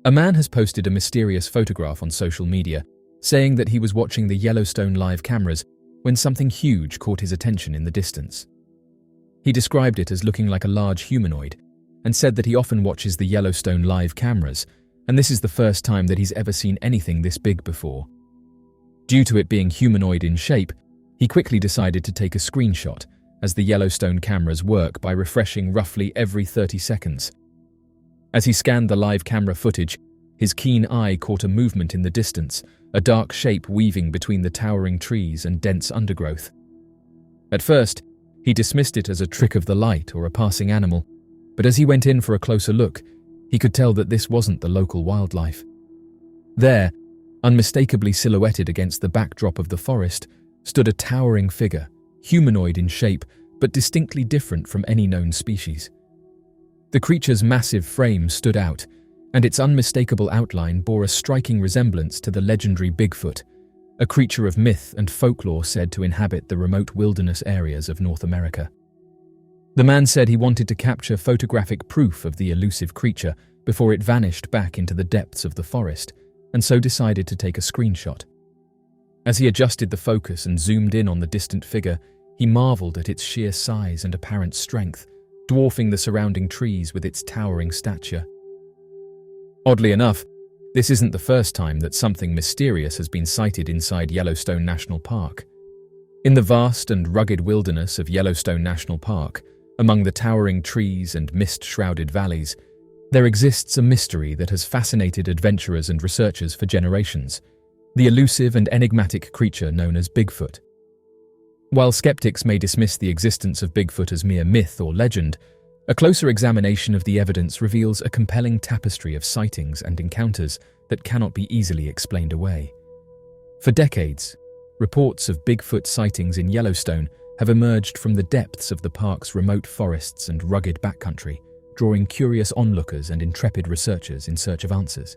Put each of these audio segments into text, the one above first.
A man has posted a mysterious photograph on social media, saying that he was watching the Yellowstone live cameras when something huge caught his attention in the distance. He described it as looking like a large humanoid, and said that he often watches the Yellowstone live cameras, and this is the first time that he's ever seen anything this big before. Due to it being humanoid in shape, he quickly decided to take a screenshot, as the Yellowstone cameras work by refreshing roughly every 30 seconds. As he scanned the live camera footage, his keen eye caught a movement in the distance, a dark shape weaving between the towering trees and dense undergrowth. At first, he dismissed it as a trick of the light or a passing animal, but as he went in for a closer look, he could tell that this wasn't the local wildlife. There, unmistakably silhouetted against the backdrop of the forest, stood a towering figure, humanoid in shape, but distinctly different from any known species. The creature's massive frame stood out, and its unmistakable outline bore a striking resemblance to the legendary Bigfoot, a creature of myth and folklore said to inhabit the remote wilderness areas of North America. The man said he wanted to capture photographic proof of the elusive creature before it vanished back into the depths of the forest, and so decided to take a screenshot. As he adjusted the focus and zoomed in on the distant figure, he marveled at its sheer size and apparent strength, dwarfing the surrounding trees with its towering stature. Oddly enough, this isn't the first time that something mysterious has been sighted inside Yellowstone National Park. In the vast and rugged wilderness of Yellowstone National Park, among the towering trees and mist-shrouded valleys, there exists a mystery that has fascinated adventurers and researchers for generations: the elusive and enigmatic creature known as Bigfoot. While skeptics may dismiss the existence of Bigfoot as mere myth or legend, a closer examination of the evidence reveals a compelling tapestry of sightings and encounters that cannot be easily explained away. For decades, reports of Bigfoot sightings in Yellowstone have emerged from the depths of the park's remote forests and rugged backcountry, drawing curious onlookers and intrepid researchers in search of answers.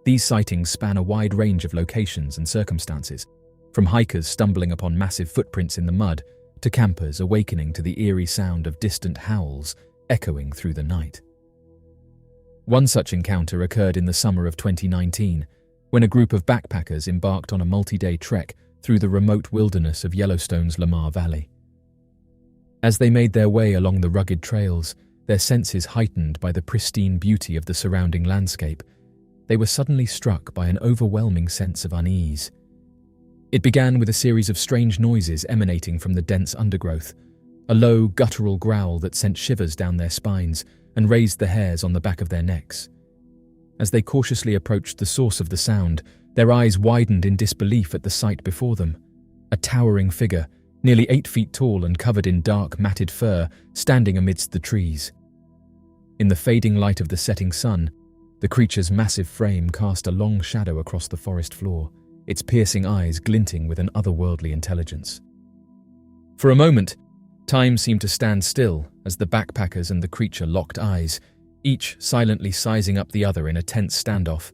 These sightings span a wide range of locations and circumstances, from hikers stumbling upon massive footprints in the mud to campers awakening to the eerie sound of distant howls echoing through the night. One such encounter occurred in the summer of 2019, when a group of backpackers embarked on a multi-day trek through the remote wilderness of Yellowstone's Lamar Valley. As they made their way along the rugged trails, their senses heightened by the pristine beauty of the surrounding landscape, they were suddenly struck by an overwhelming sense of unease. It began with a series of strange noises emanating from the dense undergrowth, a low, guttural growl that sent shivers down their spines and raised the hairs on the back of their necks. As they cautiously approached the source of the sound, their eyes widened in disbelief at the sight before them: a towering figure, nearly 8 feet tall and covered in dark, matted fur, standing amidst the trees. In the fading light of the setting sun, the creature's massive frame cast a long shadow across the forest floor, its piercing eyes glinting with an otherworldly intelligence. For a moment, time seemed to stand still as the backpackers and the creature locked eyes, each silently sizing up the other in a tense standoff.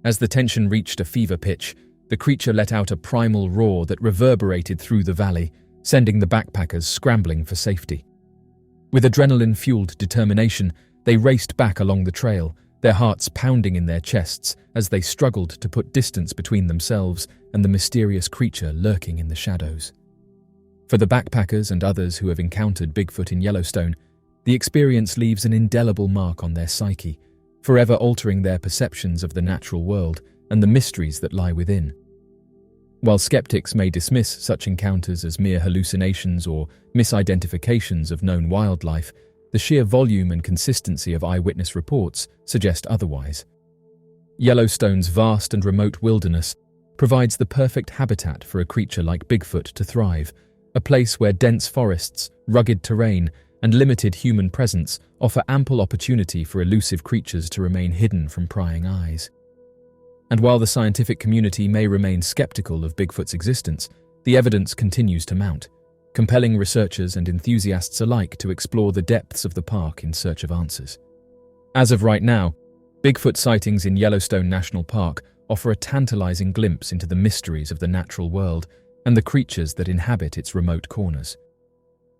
As the tension reached a fever pitch, the creature let out a primal roar that reverberated through the valley, sending the backpackers scrambling for safety. With adrenaline-fueled determination, they raced back along the trail, their hearts pounding in their chests as they struggled to put distance between themselves and the mysterious creature lurking in the shadows. For the backpackers and others who have encountered Bigfoot in Yellowstone, the experience leaves an indelible mark on their psyche, forever altering their perceptions of the natural world and the mysteries that lie within. While skeptics may dismiss such encounters as mere hallucinations or misidentifications of known wildlife, the sheer volume and consistency of eyewitness reports suggest otherwise. Yellowstone's vast and remote wilderness provides the perfect habitat for a creature like Bigfoot to thrive, a place where dense forests, rugged terrain, and limited human presence offer ample opportunity for elusive creatures to remain hidden from prying eyes. And while the scientific community may remain skeptical of Bigfoot's existence, the evidence continues to mount, compelling researchers and enthusiasts alike to explore the depths of the park in search of answers. As of right now, Bigfoot sightings in Yellowstone National Park offer a tantalizing glimpse into the mysteries of the natural world and the creatures that inhabit its remote corners.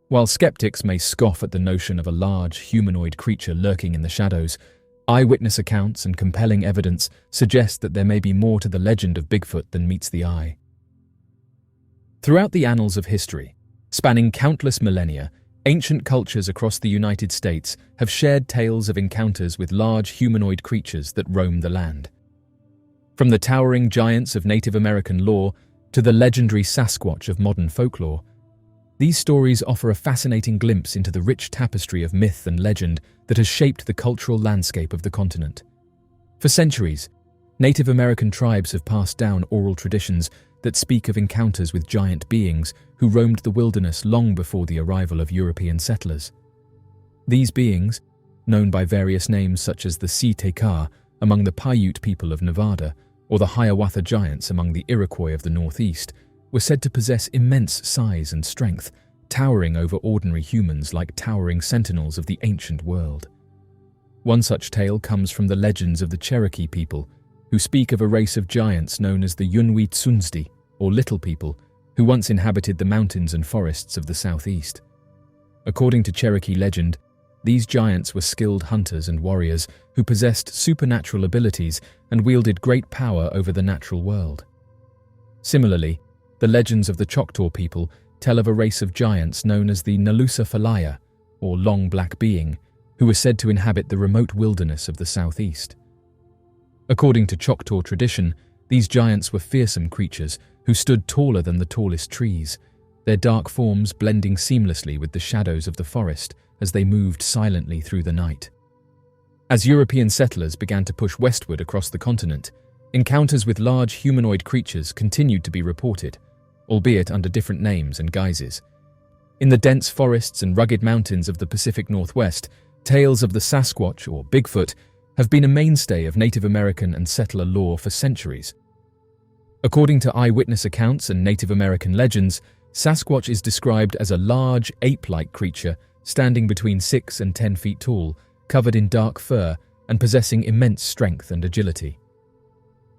While skeptics may scoff at the notion of a large, humanoid creature lurking in the shadows, Eyewitness accounts and compelling evidence suggest that there may be more to the legend of Bigfoot than meets the eye. Throughout the annals of history, spanning countless millennia, ancient cultures across the United States have shared tales of encounters with large humanoid creatures that roam the land. From the towering giants of Native American lore to the legendary Sasquatch of modern folklore, these stories offer a fascinating glimpse into the rich tapestry of myth and legend that has shaped the cultural landscape of the continent. For centuries, Native American tribes have passed down oral traditions that speak of encounters with giant beings who roamed the wilderness long before the arrival of European settlers. These beings, known by various names such as the Si-Te-Ka among the Paiute people of Nevada or the Hiawatha giants among the Iroquois of the Northeast, were said to possess immense size and strength, towering over ordinary humans like towering sentinels of the ancient world. One such tale comes from the legends of the Cherokee people, who speak of a race of giants known as the Yunwi-Tsunsdi, or Little People, who once inhabited the mountains and forests of the southeast. According to Cherokee legend, these giants were skilled hunters and warriors who possessed supernatural abilities and wielded great power over the natural world. Similarly, the legends of the Choctaw people tell of a race of giants known as the Nalusafalaya, or Long Black Being, who were said to inhabit the remote wilderness of the southeast. According to Choctaw tradition, these giants were fearsome creatures who stood taller than the tallest trees, their dark forms blending seamlessly with the shadows of the forest as they moved silently through the night. As European settlers began to push westward across the continent, encounters with large humanoid creatures continued to be reported, albeit under different names and guises. In the dense forests and rugged mountains of the Pacific Northwest, tales of the Sasquatch, or Bigfoot, have been a mainstay of Native American and settler lore for centuries. According to eyewitness accounts and Native American legends, Sasquatch is described as a large, ape-like creature standing between 6 and 10 feet tall, covered in dark fur and possessing immense strength and agility.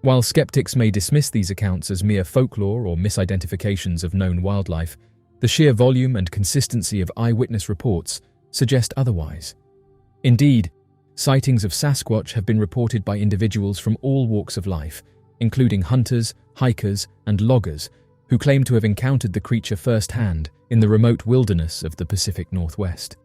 While skeptics may dismiss these accounts as mere folklore or misidentifications of known wildlife, the sheer volume and consistency of eyewitness reports suggest otherwise. Indeed, sightings of Sasquatch have been reported by individuals from all walks of life, including hunters, hikers, and loggers, who claim to have encountered the creature firsthand in the remote wilderness of the Pacific Northwest.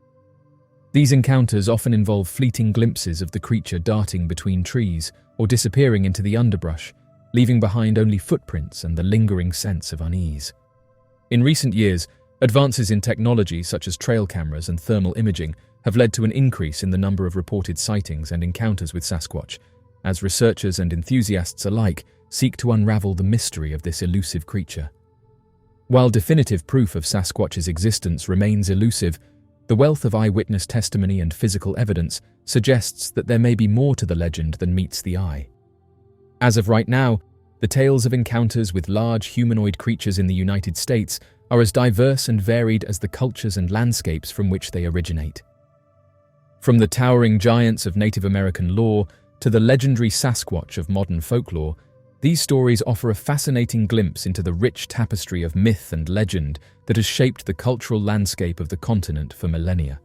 These encounters often involve fleeting glimpses of the creature darting between trees or disappearing into the underbrush, leaving behind only footprints and the lingering sense of unease. In recent years, advances in technology such as trail cameras and thermal imaging have led to an increase in the number of reported sightings and encounters with Sasquatch, as researchers and enthusiasts alike seek to unravel the mystery of this elusive creature. While definitive proof of Sasquatch's existence remains elusive, the wealth of eyewitness testimony and physical evidence suggests that there may be more to the legend than meets the eye. As of right now, the tales of encounters with large humanoid creatures in the United States are as diverse and varied as the cultures and landscapes from which they originate. From the towering giants of Native American lore to the legendary Sasquatch of modern folklore, these stories offer a fascinating glimpse into the rich tapestry of myth and legend that has shaped the cultural landscape of the continent for millennia.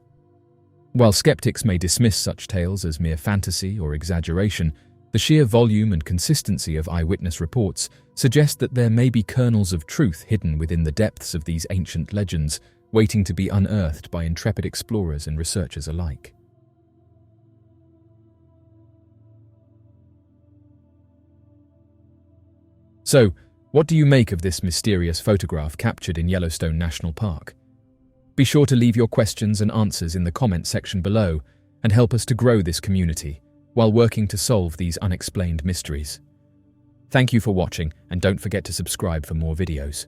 While skeptics may dismiss such tales as mere fantasy or exaggeration, the sheer volume and consistency of eyewitness reports suggest that there may be kernels of truth hidden within the depths of these ancient legends, waiting to be unearthed by intrepid explorers and researchers alike. So, what do you make of this mysterious photograph captured in Yellowstone National Park? Be sure to leave your questions and answers in the comment section below and help us to grow this community while working to solve these unexplained mysteries. Thank you for watching, and don't forget to subscribe for more videos.